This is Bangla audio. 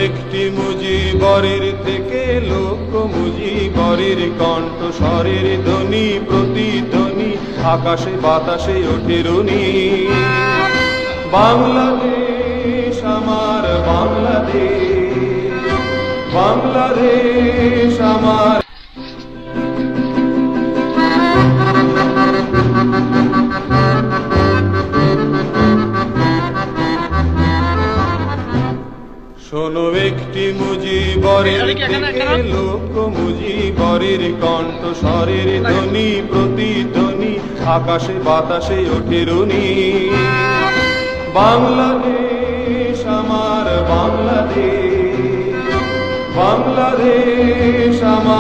একটি মুজিবরের থেকে লক্ষ মুজিবরের কণ্ঠ স্বরের ধ্বনি প্রতিধ্বনি আকাশে বাতাসে ওঠে রুনি। বাংলাদেশ আমার বাংলাদেশ, বাংলাদেশ আমার। শোনো একটি মুজিবরের থেকে লক্ষ মুজিবরের কণ্ঠ স্বরের ধ্বনি প্রতিধ্বনি আকাশে বাতাসে ওঠে রুনি। বাংলাদেশ আমার বাংলাদেশ, বাংলাদেশ আমার।